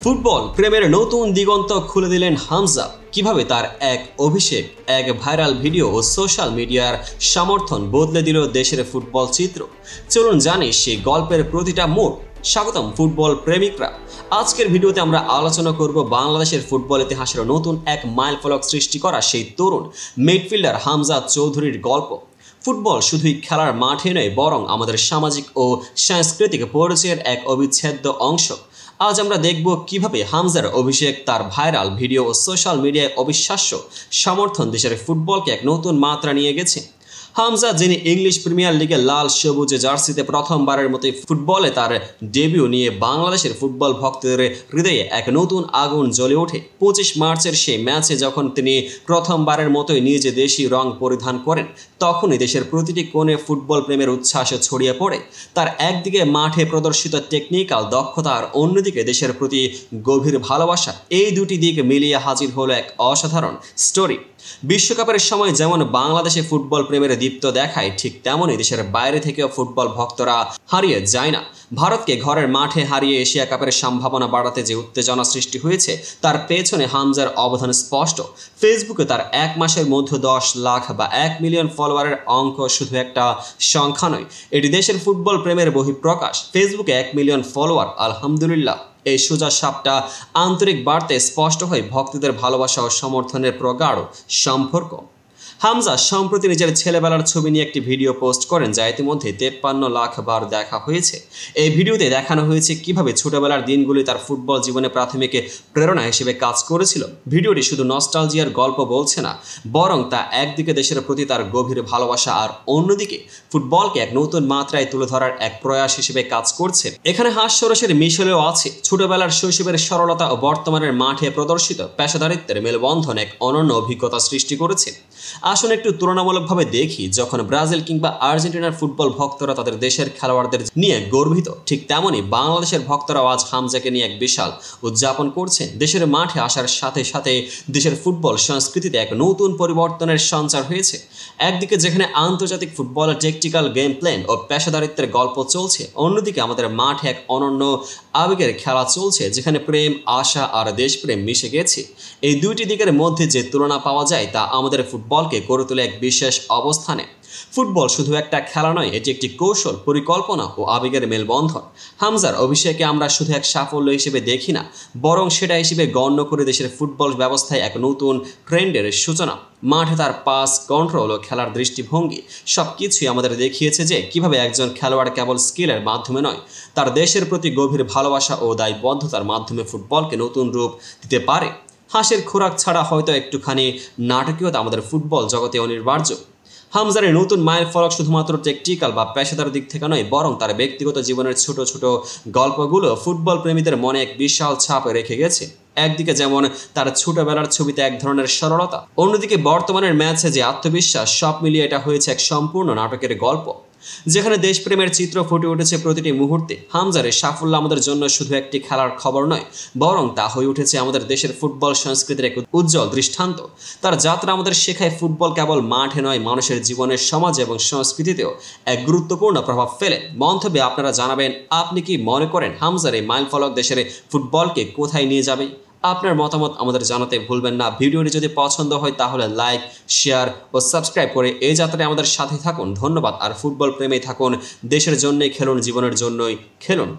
Football প্রেমের নতুন দিগন্ত খুলে দিলেন হামজা। কিভাবে তার এক অভিষেক, এক ভাইরাল ভিডিও ও সোশ্যাল মিডিয়ার সমর্থন বদলে দিল দেশের ফুটবল চিত্র। চলুন জানি সেই গল্পের প্রতিটা মোড়। স্বাগতম ফুটবল প্রেমিকরা। আজকের ভিডিওতে আমরা আলোচনা করব বাংলাদেশের ফুটবল ইতিহাসের নতুন এক মাইলফলক সৃষ্টি করা সেই তরুণ মিডফিল্ডার হামজা চৌধুরীর গল্প। ফুটবল শুধুই খেলার মাঠে নয়, বরং আমাদের সামাজিক ও সাংস্কৃতিক পরিচয়ের এক অবিচ্ছেদ্য অংশ। আজ আমরা দেখব কিভাবে হামজার অভিষেক, তার ভাইরাল ভিডিও ও সোশ্যাল মিডিয়ায় অবিশ্বাস্য সমর্থন দেশের ফুটবলকে এক নতুন মাত্রা নিয়ে গেছে। হামজা, যিনি ইংলিশ প্রিমিয়ার লিগে লাল সবুজ জার্সিতে প্রথমবারের মতোই ফুটবলে তার ডেবিউ নিয়ে বাংলাদেশের ফুটবল ভক্তদের হৃদয়ে এক নতুন আগুন জ্বলে ওঠে। 25 মার্চের সেই ম্যাচে যখন তিনি প্রথমবারের মতোই নিজ দেশি রং পরিধান করেন, তখনই দেশের প্রতিটি কোণে ফুটবল প্রেমের উচ্ছ্বাস ছড়িয়ে পড়ে। তার একদিকে মাঠে প্রদর্শিত টেকনিক্যাল দক্ষতা, আর অন্যদিকে দেশের প্রতি গভীর ভালোবাসা। এই দুটি দিক মিলিয়ে হাজির হলো এক অসাধারণ স্টোরি। বিশ্বকাপের সময় যেমন বাংলাদেশে ফুটবল প্রেমের দীপ্ত দেখায়, ঠিক তেমনই দেশের বাইরে থেকেও ফুটবল ভক্তরা হারিয়ে যায় না। ভারতকে ঘরের মাঠে হারিয়ে এশিয়া কাপের সম্ভাবনা বাড়াতে যে উত্তেজনা সৃষ্টি হয়েছে, তার পেছনে হামজার অবদান স্পষ্ট। ফেসবুকে তার এক মাসের মধ্যে 10 লাখ বা 1 মিলিয়ন ফলোয়ারের অঙ্ক শুধু একটা সংখ্যা নয়, এটি দেশের ফুটবল প্রেমের বহিঃপ্রকাশ। ফেসবুকে 1 মিলিয়ন ফলোয়ার, আলহামদুলিল্লাহ। এই সোজা সাপটা আন্তরিক বার্তায় স্পষ্ট হয় ভক্তদের ভালোবাসা ও সমর্থনের প্রগাঢ় সম্পর্ক। হামজা সম্প্রতি নিজের ছেলেবেলার ছবি নিয়ে একটি ভিডিও পোস্ট করেন, যা ইতিমধ্যে 53 লাখ বার দেখা হয়েছে। এই ভিডিওতে দেখানো হয়েছে কিভাবে ছোটবেলার দিনগুলি তার ফুটবল জীবনে প্রাথমিক প্রেরণা হিসেবে কাজ করেছিল। ভিডিওটি শুধু নস্টালজিয়ার গল্প বলছে না, বরং তা একদিকে দেশের প্রতি তার গভীর ভালোবাসা, আর অন্যদিকে ফুটবলকে এক নতুন মাত্রায় তুলে ধরার এক প্রয়াস হিসেবে কাজ করছে। এখানে হাস্যরসের মিশেলেও আছে। ছোটবেলার শৈশবের সরলতা ও বর্তমানের মাঠে প্রদর্শিত পেশাদারিত্বের মেলবন্ধন এক অনন্য অভিজ্ঞতা সৃষ্টি করেছে। আসুন একটু তুলনামূলকভাবে দেখি, যখন ব্রাজিল কিংবা আর্জেন্টিনার ফুটবল ভক্তরা তাদের দেশের খেলোয়াড়দের নিয়ে গর্বিত, ঠিক তেমনই বাংলাদেশের ভক্তরাও আজ হামজাকে নিয়ে এক বিশাল উদযাপন করছেন। দেশের মাঠে আসার সাথে সাথে দেশের ফুটবল সংস্কৃতিতে এক নতুন পরিবর্তনের সঞ্চার হয়েছে। একদিকে যেখানে আন্তর্জাতিক ফুটবলের টেকটিক্যাল গেম প্ল্যান ও পেশাদারিত্বের গল্প চলছে, অন্যদিকে আমাদের মাঠে এক অনন্য আবেগের খেলা চলছে, যেখানে প্রেম, আশা আর দেশপ্রেম মিশে গেছে। এই দুইটি দিকের মধ্যে যে তুলনা পাওয়া যায়, তা আমাদের ফুটবলকে গড়ে তোলে এক বিশেষ অবস্থানে। ফুটবল শুধু একটা খেলা নয়, এটি একটি কৌশল, পরিকল্পনা ও আবেগের মেলবন্ধন। হামজার অভিষেকে আমরা শুধু এক সাফল্য হিসেবে দেখি না, বরং সেটা হিসেবে গণ্য করে দেশের ফুটবল ব্যবস্থায় এক নতুন ট্রেন্ডের সূচনা। মাঠে তার পাস, কন্ট্রোল ও খেলার দৃষ্টিভঙ্গি সবকিছুই আমাদের দেখিয়েছে যে কিভাবে একজন খেলোয়াড় কেবল স্কিলের মাধ্যমে নয়, তার দেশের প্রতি গভীর ভালোবাসা ও দায়বদ্ধতার মাধ্যমে ফুটবলকে নতুন রূপ দিতে পারে। হাসির খোরাক ছাড়া হয়তো একটুখানি নাটকীয়তা আমাদের ফুটবল জগতে অনিবার্য। হামজার এই নতুন মাইল ফলক শুধুমাত্র টেকটিক্যাল বা পেশাদার দিক থেকে নয়, বরং তার ব্যক্তিগত জীবনের ছোট ছোট গল্পগুলো ফুটবল প্রেমীদের মনে এক বিশাল ছাপ রেখে গেছে। একদিকে যেমন তার ছোটবেলার ছবিতে এক ধরনের সরলতা, অন্যদিকে বর্তমানের ম্যাচে যে আত্মবিশ্বাস, সব মিলিয়ে এটা হয়েছে এক সম্পূর্ণ নাটকের গল্প, যেখানে দেশপ্রেমের চিত্র ফুটে উঠেছে প্রতিটি মুহূর্তে। হামজারের সাফল্য আমাদের জন্য শুধু একটি খেলার খবর নয়, বরং তা হয়ে উঠেছে আমাদের দেশের ফুটবল সংস্কৃতির এক উজ্জ্বল দৃষ্টান্ত। তার যাত্রা আমাদের শেখায় ফুটবল কেবল মাঠে নয়, মানুষের জীবনের, সমাজ এবং সংস্কৃতিতেও এক গুরুত্বপূর্ণ প্রভাব ফেলে। মন্তব্যে আপনারা জানাবেন, আপনি কি মনে করেন হামজার এই মাইলফলক দেশের ফুটবলকে কোথায় নিয়ে যাবে? আপনার মতামত আমাদের জানাতে ভুলবেন না। ভিডিওটি যদি পছন্দ হয় তাহলে লাইক, শেয়ার ও সাবস্ক্রাইব করে এই যাত্রায় আমাদের সাথে থাকুন। ধন্যবাদ। আর ফুটবল প্রেমে থাকুন। দেশের জন্যই খেলুন, জীবনের জন্যই খেলুন।